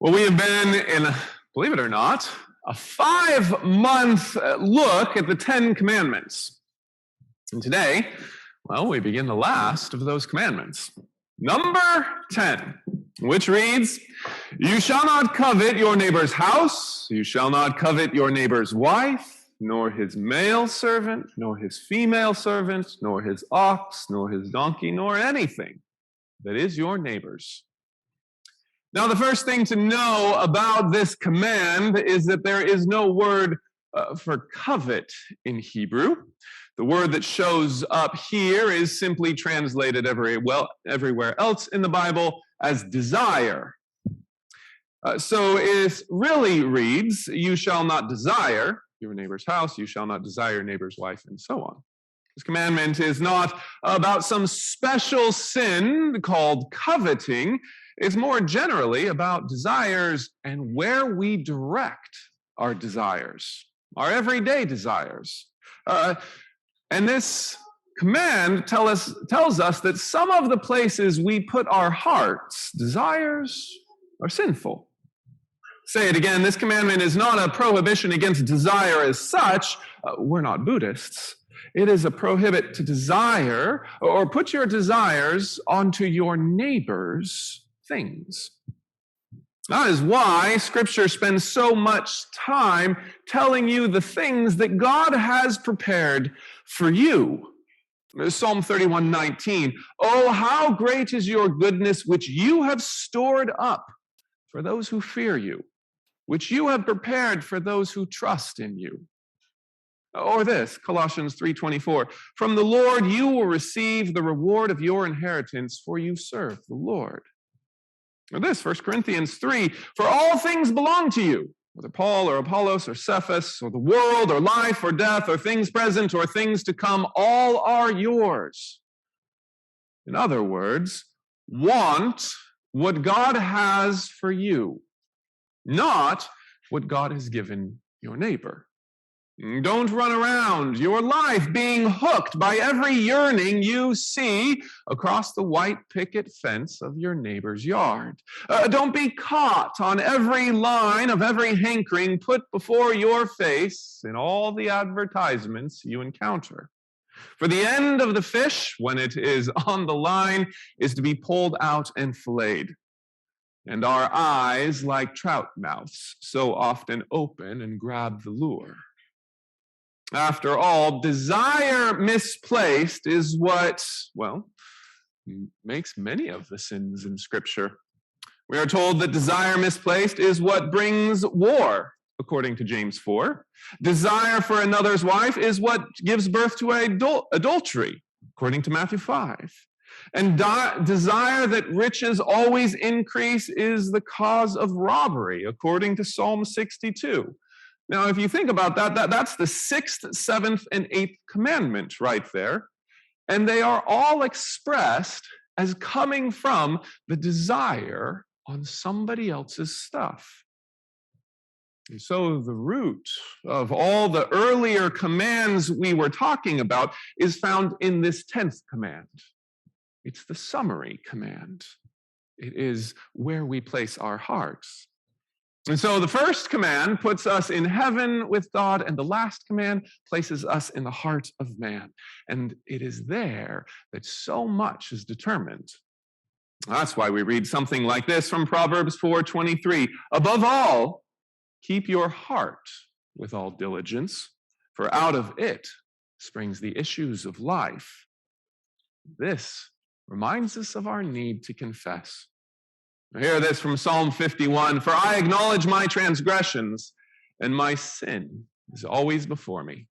Well, we have been in, believe it or not, a 5-month look at the 10 Commandments. And today, well, we begin the last of those commandments. Number 10, which reads, "You shall not covet your neighbor's house, you shall not covet your neighbor's wife, nor his male servant, nor his female servant, nor his ox, nor his donkey, nor anything that is your neighbor's." Now, the first thing to know about this command is that there is no word for covet in Hebrew. The word that shows up here is simply translated everywhere else in the Bible as desire. So it really reads, "You shall not desire your neighbor's house, you shall not desire your neighbor's wife," and so on. This commandment is not about some special sin called coveting. It's more generally about desires and where we direct our desires, our everyday desires. And this command tells us that some of the places we put our hearts' desires are sinful. Say it again, this commandment is not a prohibition against desire as such. We're not Buddhists. It is a prohibit to desire or put your desires onto your neighbor's things. That is why Scripture spends so much time telling you the things that God has prepared for you. Psalm 31:19, "Oh, how great is your goodness, which you have stored up for those who fear you, which you have prepared for those who trust in you." Or this, Colossians 3:24, "From the Lord you will receive the reward of your inheritance, for you serve the Lord." Or this, 1 Corinthians 3, "For all things belong to you, whether Paul or Apollos or Cephas or the world or life or death or things present or things to come, all are yours." In other words, want what God has for you, not what God has given your neighbor. Don't run around your life being hooked by every yearning you see across the white picket fence of your neighbor's yard. Don't be caught on every line of every hankering put before your face in all the advertisements you encounter. For the end of the fish, when it is on the line, is to be pulled out and filleted. And our eyes, like trout mouths, so often open and grab the lure. After all, desire misplaced is what, makes many of the sins in Scripture. We are told that desire misplaced is what brings war, according to James 4. Desire for another's wife is what gives birth to adultery, according to Matthew 5. And desire that riches always increase is the cause of robbery, according to Psalm 62. Now, if you think about that's the 6th, 7th, and 8th commandment right there. And they are all expressed as coming from the desire on somebody else's stuff. And so the root of all the earlier commands we were talking about is found in this 10th command. It's the summary command. It is where we place our hearts. And so the first command puts us in heaven with God, and the last command places us in the heart of man. And it is there that so much is determined. That's why we read something like this from Proverbs 4:23. "Above all, keep your heart with all diligence, for out of it springs the issues of life." This reminds us of our need to confess. Hear this from Psalm 51, "For I acknowledge my transgressions, and my sin is always before me.